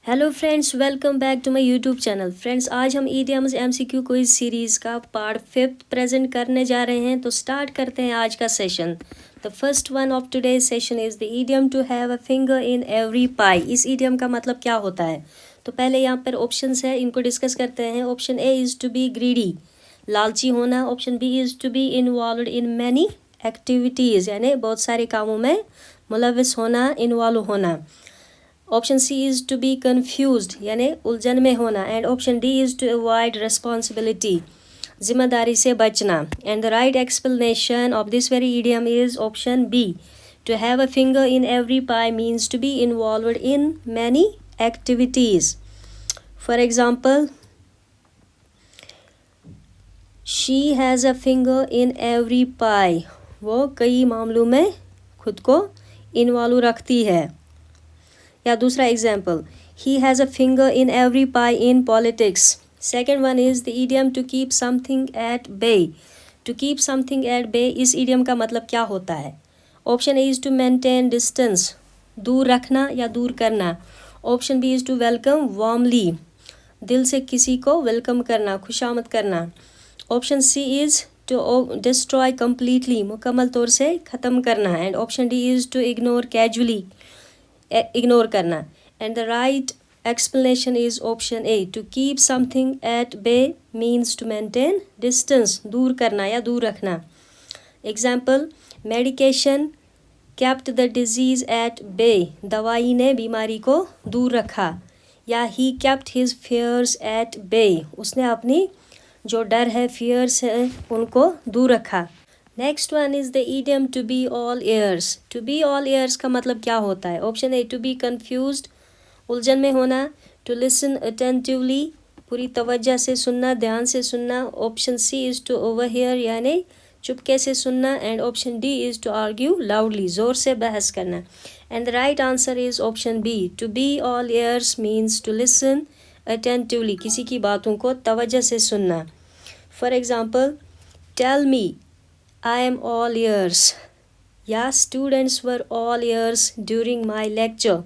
Hello friends, welcome back to my YouTube channel. Friends, आज हम idioms MCQ quiz series का part 5 present करने जा रहे हैं। तो स्टार्ट करते हैं आज का session. The first one of today's session is the idiom to have a finger in every pie. इस ईडियम का मतलब क्या होता है? तो पहले यहाँ पर ऑप्शंस है, इनको डिस्कस करते हैं। Option A is to be greedy, लालची होना। Option B is to be involve in many activities, यानी बहुत सारे कामों में मुलविस होना, इन्वॉल्व होना। Option C is to be confused, यानी उलझन में होना। And option D is to avoid responsibility, जिम्मेदारी से बचना। And the right explanation of this very idiom is option B. To have a finger in every pie means to B involved in many activities. For example, she has a finger in every pie. वो कई मामलों में खुद को involve रखती है। या दूसरा example, he has a finger in every pie in politics. Second one is the idiom to keep something at bay. To keep something at bay, इस ईडियम का मतलब क्या होता है? Option A is to maintain distance, दूर रखना या दूर करना। Option B is to welcome warmly, दिल से किसी को वेलकम करना, खुशामद करना। Option C is to destroy completely, मुकम्मल तौर से ख़त्म करना। And option D is to ignore casually, ignore करना। And the right explanation is option A. To keep something at bay means to maintain distance, दूर करना या दूर रखना। Example, medication kept the disease at bay. दवाई ने बीमारी को दूर रखा। या he kept his fears at bay. उसने अपनी जो डर है, fears है, उनको दूर रखा। Next one is the idiom to be all ears. To be all ears का मतलब क्या होता है? Option A, to be confused, उलझन में होना। टू लिसन अटेंटिवली, पूरी तवज्जो से सुनना, ध्यान से सुनना। Option C is to overhear, यानी चुपके से सुनना। And option D is to argue loudly, ज़ोर से बहस करना। And the right answer is option B. To be all ears means to listen attentively, किसी की बातों को तवज्जो से सुनना। For example, tell me, I am all ears. Yeah, students were all ears during my lecture.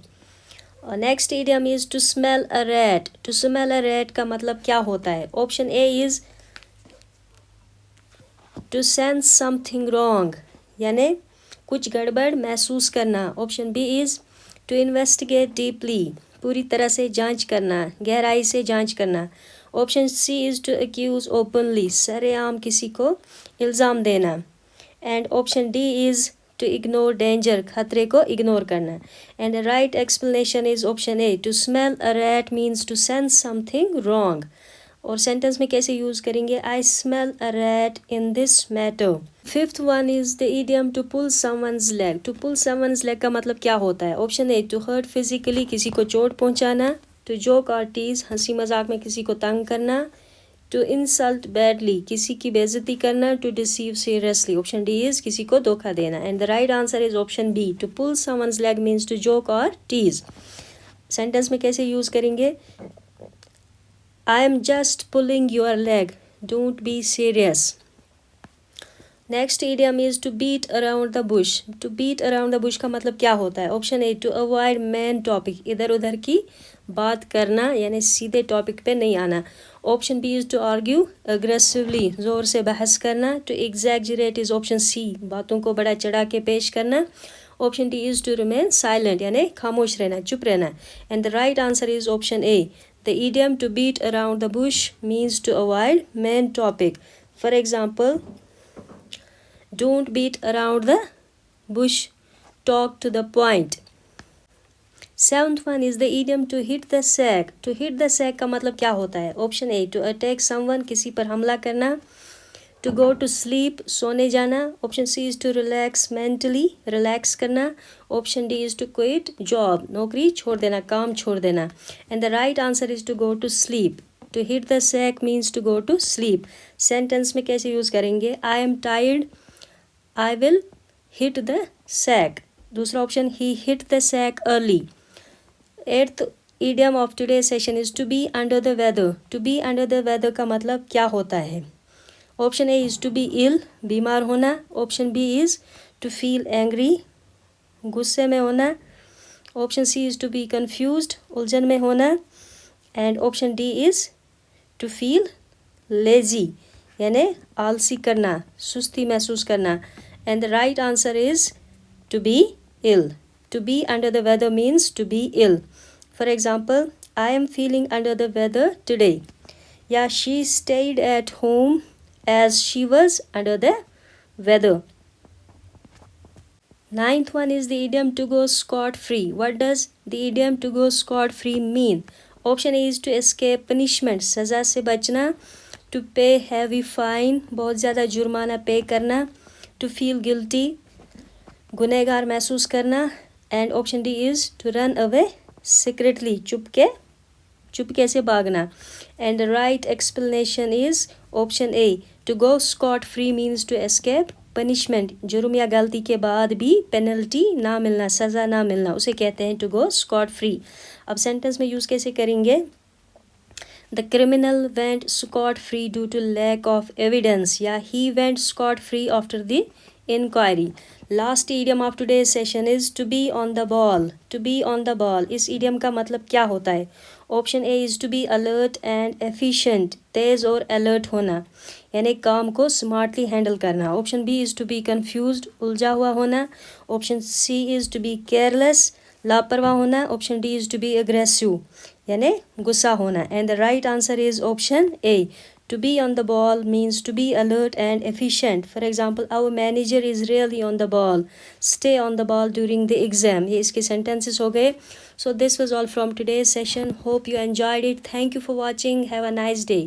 Next idiom is to smell a rat. To smell a rat का मतलब क्या होता है? Option A is to sense something wrong, यानी कुछ गड़बड़ महसूस करना। Option B is to investigate deeply, पूरी तरह से जांच करना, गहराई से जांच करना। Option C is to accuse openly, सरेआम किसी को इल्ज़ाम देना। And option D is to ignore danger, खतरे को इग्नोर करना। And the right explanation is option A. To smell a rat means to sense something wrong. और सेंटेंस में कैसे यूज़ करेंगे? I smell a rat in this matter. Fifth one is the idiom to pull someone's leg. To pull someone's leg का मतलब क्या होता है? Option A, to hurt physically, किसी को चोट पहुंचाना। टू जोक और टीज, हंसी मजाक में किसी को तंग करना। टू इंसल्ट बैडली, किसी की बेइज्जती करना। To deceive seriously, option D is किसी को धोखा देना। And the right answer is option B. To pull someone's leg means to joke और टीज। सेंटेंस में कैसे यूज़ करेंगे? I am just pulling your leg, don't be serious. Next idiom is to beat around the bush. To beat around the bush का मतलब क्या होता है? Option A, to avoid main topic, इधर उधर की बात करना, यानी सीधे टॉपिक पे नहीं आना। Option B is to argue aggressively, ज़ोर से बहस करना। To exaggerate is option C, बातों को बड़ा चढ़ा के पेश करना। Option D is to remain silent, यानी खामोश रहना, चुप रहना। And the right answer is option A. The idiom to beat around the bush means to avoid main topic. For example, don't beat around the bush, talk to the point. Seventh one is the idiom to hit the sack. To hit the sack का मतलब क्या होता है? Option A, to attack someone, किसी पर हमला करना। To go to sleep, सोने जाना। Option C is to relax mentally, relax करना। Option D is to quit job, नौकरी छोड़ देना, काम छोड़ देना। And the right answer is to go to sleep. To hit the sack means to go to sleep. Sentence में कैसे use करेंगे? I am tired, I will hit the sack. दूसरा option, he hit the sack early. Eighth idiom of today's session is to be under the weather. To be under the weather का मतलब क्या होता है? Option A is to be ill, बीमार होना। Option B is to feel angry, गुस्से में होना। Option C is to be confused, उलझन में होना, and option D is to feel lazy, यानी आलसी करना, सुस्ती महसूस करना, and the right answer is to be ill. To be under the weather means to be ill. For example, I am feeling under the weather today. Yeah, she stayed at home as she was under the weather. Ninth one is the idiom to go scot-free. What does the idiom to go scot-free mean? Option A is to escape punishment, सज़ा से बचना, to pay heavy fine, बहुत ज़्यादा जुर्माना पे करना, to feel guilty, गुनहगार महसूस करना, and option D is to run away secretly, चुपके से भागना, and the right explanation is option A, to go scot free means to escape punishment, जुर्म या गलती के बाद भी पेनल्टी ना मिलना, सज़ा ना मिलना, उसे कहते हैं टू गो स्कॉट फ्री। अब सेंटेंस में यूज़ कैसे करेंगे? The criminal went scot-free due to lack of evidence, या he went scot-free after the inquiry. Last idiom of today's session is to be on the ball. To be on the ball, इस idiom का मतलब क्या होता है? Option A is to be alert and efficient, तेज़ और alert होना, यानी काम को smartly handle करना. Option B is to be confused, उलझा हुआ होना. Option C is to be careless, लापरवाह होना. Option D is to be aggressive, यानी गुस्सा होना, and the right answer is option A, to be on the ball means to be alert and efficient. For example, our manager is really on the ball, stay on the ball during the exam. ये इसके sentences हो गए. So this was all from today's session. Hope you enjoyed it. Thank you for watching. Have a nice day.